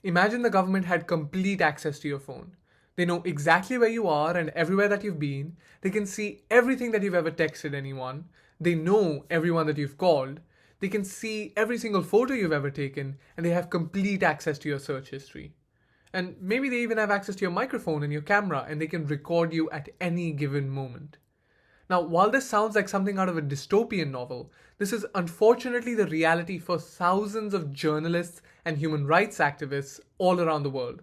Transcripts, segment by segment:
Imagine the government had complete access to your phone. They know exactly where you are and everywhere that you've been. They can see everything that you've ever texted anyone. They know everyone that you've called. They can see every single photo you've ever taken, and they have complete access to your search history. And maybe they even have access to your microphone and your camera, and they can record you at any given moment. Now, while this sounds like something out of a dystopian novel, this is unfortunately the reality for thousands of journalists and human rights activists all around the world,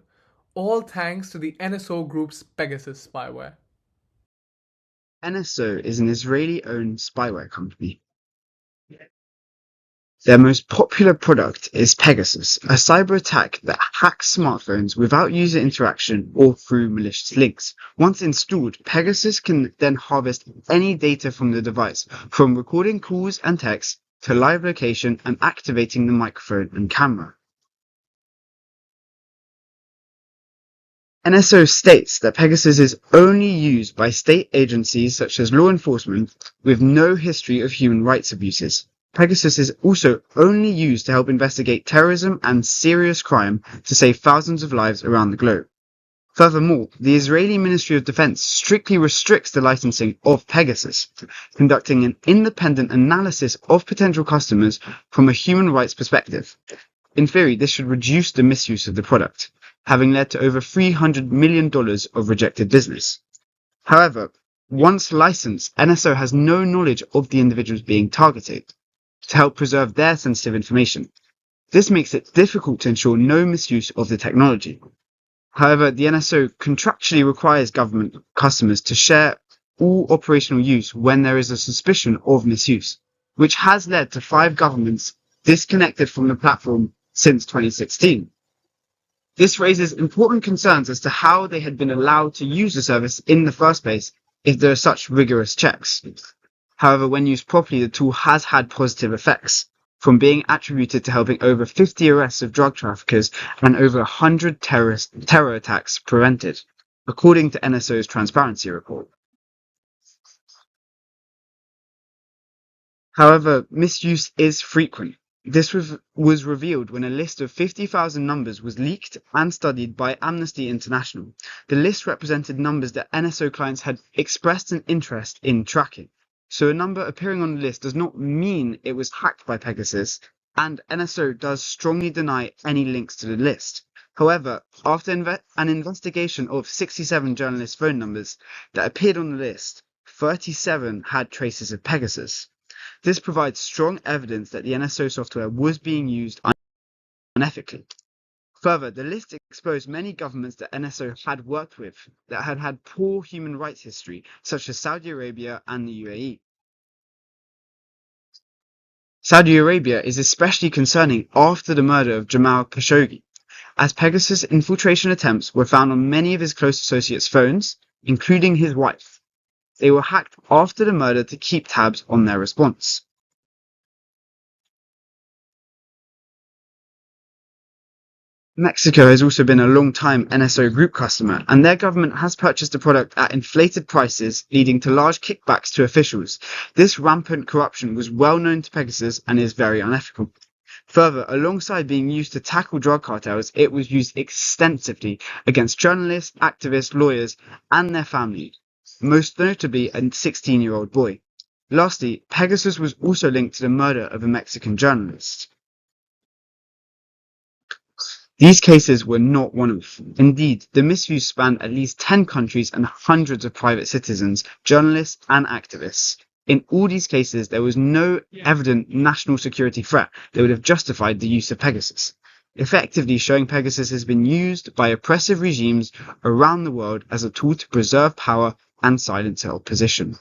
all thanks to the NSO group's Pegasus spyware. NSO is an Israeli-owned spyware company. Their most popular product is Pegasus, a cyber attack that hacks smartphones without user interaction or through malicious links. Once installed, Pegasus can then harvest any data from the device, from recording calls and texts to live location and activating the microphone and camera. NSO states that Pegasus is only used by state agencies such as law enforcement with no history of human rights abuses. Pegasus is also only used to help investigate terrorism and serious crime to save thousands of lives around the globe. Furthermore, the Israeli Ministry of Defense strictly restricts the licensing of Pegasus, conducting an independent analysis of potential customers from a human rights perspective. In theory, this should reduce the misuse of the product, having led to over $300 million of rejected business. However, once licensed, NSO has no knowledge of the individuals being targeted to help preserve their sensitive information. This makes it difficult to ensure no misuse of the technology. However, the NSO contractually requires government customers to share all operational use when there is a suspicion of misuse, which has led to 5 governments disconnected from the platform since 2016. This raises important concerns as to how they had been allowed to use the service in the first place if there are such rigorous checks. However, when used properly, the tool has had positive effects, from being attributed to helping over 50 arrests of drug traffickers and over 100 terror attacks prevented, according to NSO's transparency report. However, misuse is frequent. This was revealed when a list of 50,000 numbers was leaked and studied by Amnesty International. The list represented numbers that NSO clients had expressed an interest in tracking. So a number appearing on the list does not mean it was hacked by Pegasus, and NSO does strongly deny any links to the list. However, after an investigation of 67 journalists' phone numbers that appeared on the list, 37 had traces of Pegasus. This provides strong evidence that the NSO software was being used unethically. Further, the list exposed many governments that NSO had worked with that had had poor human rights history, such as Saudi Arabia and the UAE. Saudi Arabia is especially concerning after the murder of Jamal Khashoggi, as Pegasus infiltration attempts were found on many of his close associates' phones, including his wife. They were hacked after the murder to keep tabs on their response. Mexico has also been a long-time NSO group customer, and their government has purchased the product at inflated prices, leading to large kickbacks to officials. This rampant corruption was well known to Pegasus and is very unethical. Further, alongside being used to tackle drug cartels, it was used extensively against journalists, activists, lawyers, and their families, most notably a 16-year-old boy. Lastly, Pegasus was also linked to the murder of a Mexican journalist. These cases were not one-off. Indeed, the misuse spanned at least 10 countries and hundreds of private citizens, journalists, and activists. In all these cases, there was no evident national security threat that would have justified the use of Pegasus, effectively showing Pegasus has been used by oppressive regimes around the world as a tool to preserve power and silence opposition.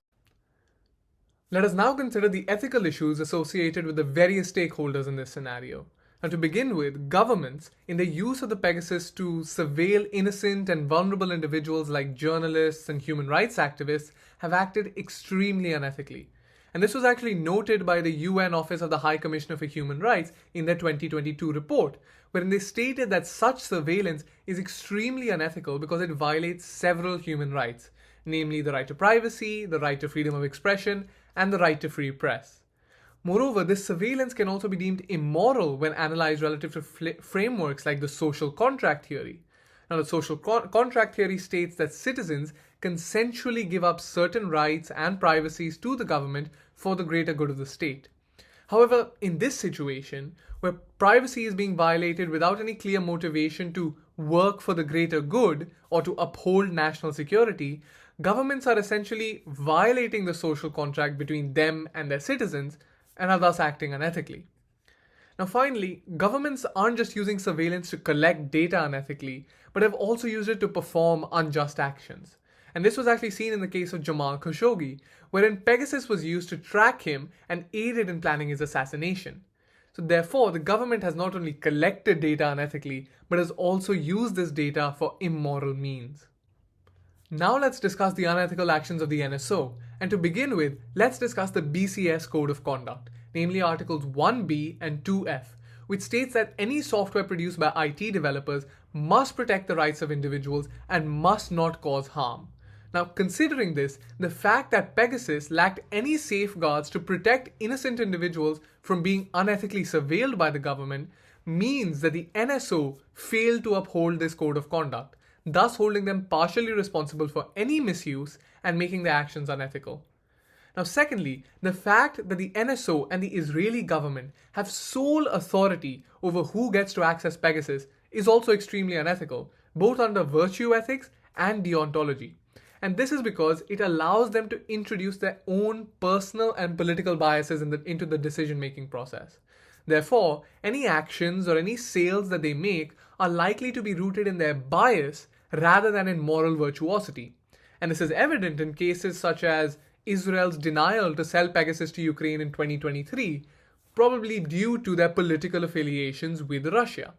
Let us now consider the ethical issues associated with the various stakeholders in this scenario. And to begin with, governments, in their use of the Pegasus to surveil innocent and vulnerable individuals like journalists and human rights activists, have acted extremely unethically. And this was actually noted by the UN Office of the High Commissioner for Human Rights in their 2022 report, wherein they stated that such surveillance is extremely unethical because it violates several human rights, namely the right to privacy, the right to freedom of expression, and the right to free press. Moreover, this surveillance can also be deemed immoral when analyzed relative to frameworks like the social contract theory. Now, the social contract theory states that citizens consensually give up certain rights and privacies to the government for the greater good of the state. However, in this situation, where privacy is being violated without any clear motivation to work for the greater good or to uphold national security, governments are essentially violating the social contract between them and their citizens and are thus acting unethically. Now, finally, governments aren't just using surveillance to collect data unethically, but have also used it to perform unjust actions. And this was actually seen in the case of Jamal Khashoggi, wherein Pegasus was used to track him and aided in planning his assassination. So, therefore, the government has not only collected data unethically, but has also used this data for immoral means. Now let's discuss the unethical actions of the NSO. And to begin with, let's discuss the BCS Code of Conduct, namely Articles 1B and 2F, which states that any software produced by IT developers must protect the rights of individuals and must not cause harm. Now, considering this, the fact that Pegasus lacked any safeguards to protect innocent individuals from being unethically surveilled by the government means that the NSO failed to uphold this code of conduct, thus holding them partially responsible for any misuse and making their actions unethical. Now, secondly, the fact that the NSO and the Israeli government have sole authority over who gets to access Pegasus is also extremely unethical, both under virtue ethics and deontology. And this is because it allows them to introduce their own personal and political biases into the decision making process. Therefore, any actions or any sales that they make are likely to be rooted in their bias rather than in moral virtuosity. And this is evident in cases such as Israel's denial to sell Pegasus to Ukraine in 2023, probably due to their political affiliations with Russia.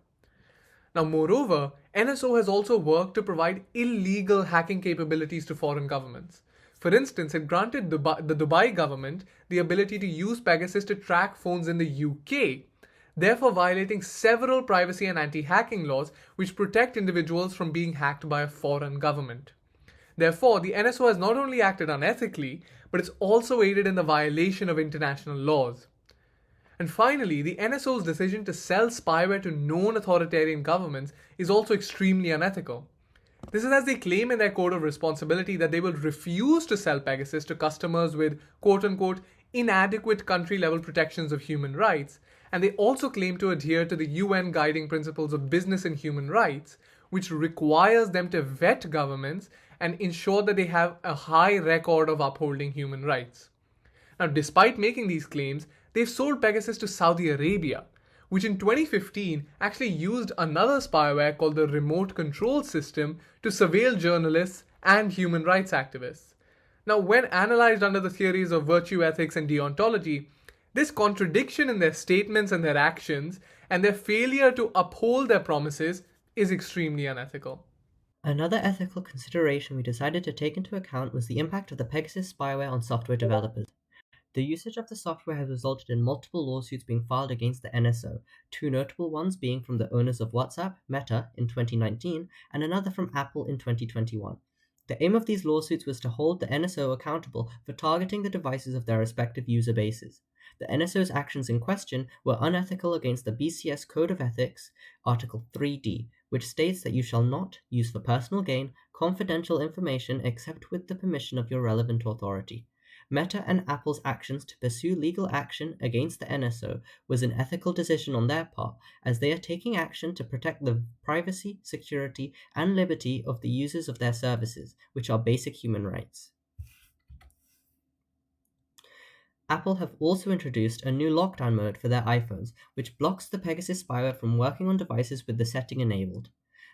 Now, moreover, NSO has also worked to provide illegal hacking capabilities to foreign governments. For instance, it granted the Dubai government the ability to use Pegasus to track phones in the UK, therefore violating several privacy and anti-hacking laws which protect individuals from being hacked by a foreign government. Therefore, the NSO has not only acted unethically, but it's also aided in the violation of international laws. And finally, the NSO's decision to sell spyware to known authoritarian governments is also extremely unethical. This is as they claim in their code of responsibility that they will refuse to sell Pegasus to customers with quote unquote inadequate country level protections of human rights, and they also claim to adhere to the UN guiding principles of business and human rights, which requires them to vet governments and ensure that they have a high record of upholding human rights. Now, despite making these claims, they've sold Pegasus to Saudi Arabia, which in 2015 actually used another spyware called the Remote Control System to surveil journalists and human rights activists. Now, when analyzed under the theories of virtue ethics and deontology, this contradiction in their statements and their actions and their failure to uphold their promises is extremely unethical. Another ethical consideration we decided to take into account was the impact of the Pegasus spyware on software developers. The usage of the software has resulted in multiple lawsuits being filed against the NSO, two notable ones being from the owners of WhatsApp, Meta, in 2019, and another from Apple in 2021. The aim of these lawsuits was to hold the NSO accountable for targeting the devices of their respective user bases. The NSO's actions in question were unethical against the BCS Code of Ethics, Article 3D, which states that you shall not use for personal gain confidential information except with the permission of your relevant authority. Meta and Apple's actions to pursue legal action against the NSO was an ethical decision on their part, as they are taking action to protect the privacy, security, and liberty of the users of their services, which are basic human rights. Apple have also introduced a new lockdown mode for their iPhones, which blocks the Pegasus spyware from working on devices with the setting enabled.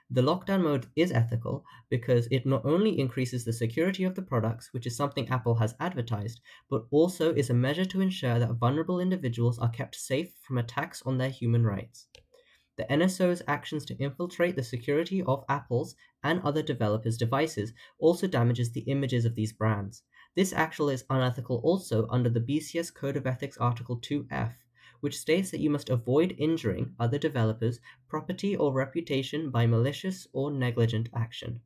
The lockdown mode is ethical because it not only increases the security of the products, which is something Apple has advertised, but also is a measure to ensure that vulnerable individuals are kept safe from attacks on their human rights. The NSO's actions to infiltrate the security of Apple's and other developers' devices also damages the images of these brands. This action is unethical also under the BCS Code of Ethics Article 2F, which states that you must avoid injuring other developers' property or reputation by malicious or negligent action.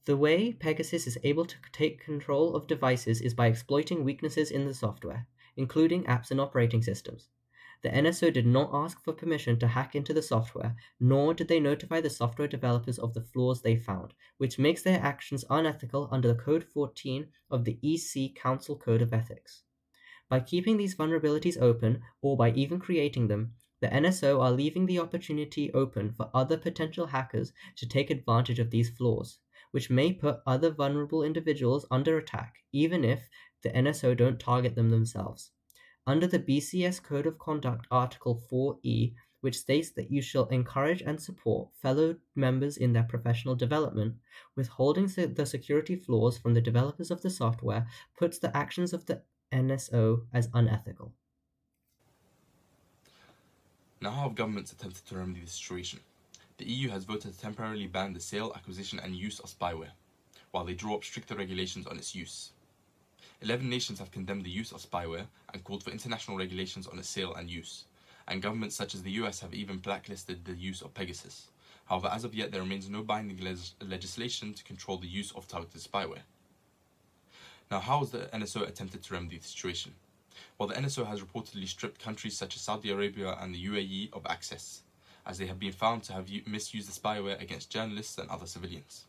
The way Pegasus is able to take control of devices is by exploiting weaknesses in the software, including apps and operating systems. The NSO did not ask for permission to hack into the software, nor did they notify the software developers of the flaws they found, which makes their actions unethical under Code 14 of the EC Council Code of Ethics. By keeping these vulnerabilities open, or by even creating them, the NSO are leaving the opportunity open for other potential hackers to take advantage of these flaws, which may put other vulnerable individuals under attack, even if the NSO don't target them themselves. Under the BCS Code of Conduct Article 4E, which states that you shall encourage and support fellow members in their professional development, withholding the security flaws from the developers of the software puts the actions of the NSO as unethical. Now, how have governments attempted to remedy the situation? The EU has voted to temporarily ban the sale, acquisition and use of spyware, while they draw up stricter regulations on its use. 11 nations have condemned the use of spyware and called for international regulations on its sale and use, and governments such as the US have even blacklisted the use of Pegasus. However, as of yet, there remains no binding legislation to control the use of targeted spyware. Now, how has the NSO attempted to remedy the situation? Well, the NSO has reportedly stripped countries such as Saudi Arabia and the UAE of access, as they have been found to have misused the spyware against journalists and other civilians.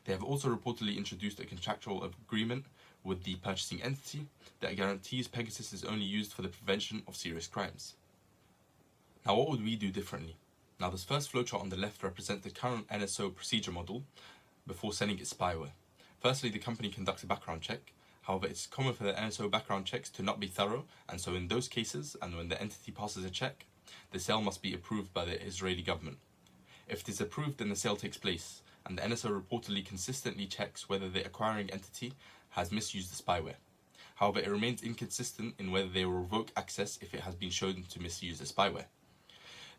They have also reportedly introduced a contractual agreement with the purchasing entity that guarantees Pegasus is only used for the prevention of serious crimes. Now, what would we do differently? Now, this first flowchart on the left represents the current NSO procedure model before sending its spyware. Firstly, the company conducts a background check. However, it's common for the NSO background checks to not be thorough, and so in those cases, and when the entity passes a check, the sale must be approved by the Israeli government. If it is approved, then the sale takes place, and the NSO reportedly consistently checks whether the acquiring entity has misused the spyware. However, it remains inconsistent in whether they will revoke access if it has been shown to misuse the spyware.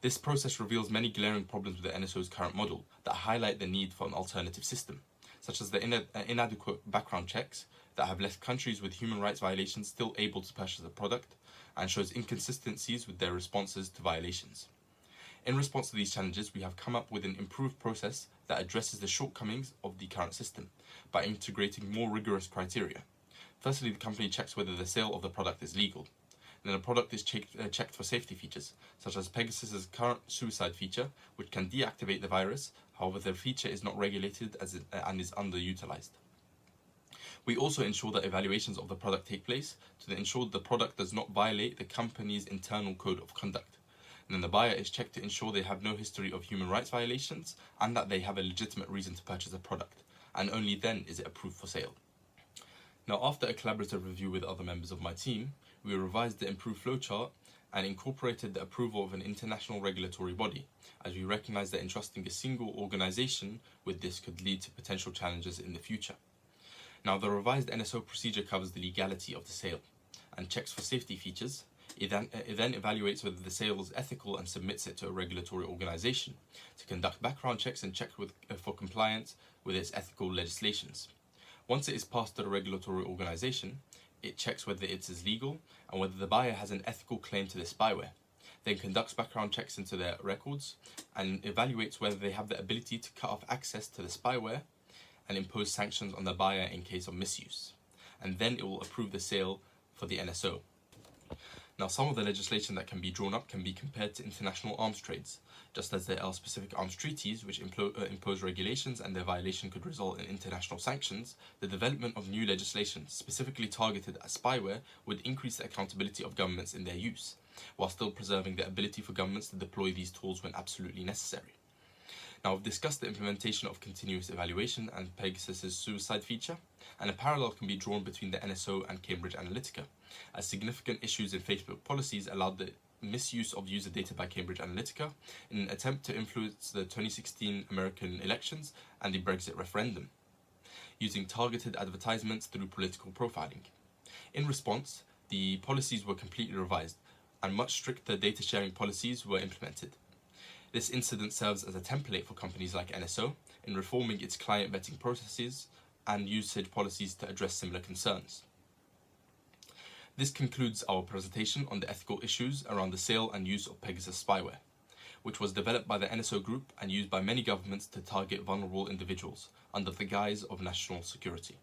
This process reveals many glaring problems with the NSO's current model that highlight the need for an alternative system, such as the inadequate background checks that have left countries with human rights violations still able to purchase the product, and shows inconsistencies with their responses to violations. In response to these challenges, we have come up with an improved process that addresses the shortcomings of the current system by integrating more rigorous criteria. Firstly, the company checks whether the sale of the product is legal. Then the product is checked for safety features, such as Pegasus's current suicide feature, which can deactivate the virus. However, the feature is not regulated and is underutilized. We also ensure that evaluations of the product take place to ensure the product does not violate the company's internal code of conduct. And then the buyer is checked to ensure they have no history of human rights violations and that they have a legitimate reason to purchase a product, and only then is it approved for sale. Now, after a collaborative review with other members of my team, we revised the improved flowchart and incorporated the approval of an international regulatory body, as we recognize that entrusting a single organization with this could lead to potential challenges in the future. Now, the revised NSO procedure covers the legality of the sale and checks for safety features. It then evaluates whether the sale is ethical and submits it to a regulatory organization to conduct background checks and check for compliance with its ethical legislations. Once it is passed to the regulatory organization, it checks whether it is legal and whether the buyer has an ethical claim to the spyware, then conducts background checks into their records and evaluates whether they have the ability to cut off access to the spyware and impose sanctions on the buyer in case of misuse. And then it will approve the sale for the NSO. Now, some of the legislation that can be drawn up can be compared to international arms trades. Just as there are specific arms treaties which impose regulations and their violation could result in international sanctions, the development of new legislation specifically targeted at spyware would increase the accountability of governments in their use, while still preserving the ability for governments to deploy these tools when absolutely necessary. Now, we've discussed the implementation of continuous evaluation and Pegasus's suicide feature, and a parallel can be drawn between the NSO and Cambridge Analytica, as significant issues in Facebook policies allowed the misuse of user data by Cambridge Analytica in an attempt to influence the 2016 American elections and the Brexit referendum, using targeted advertisements through political profiling. In response, the policies were completely revised, and much stricter data sharing policies were implemented. This incident serves as a template for companies like NSO in reforming its client vetting processes and usage policies to address similar concerns. This concludes our presentation on the ethical issues around the sale and use of Pegasus spyware. which was developed by the NSO group and used by many governments to target vulnerable individuals under the guise of national security.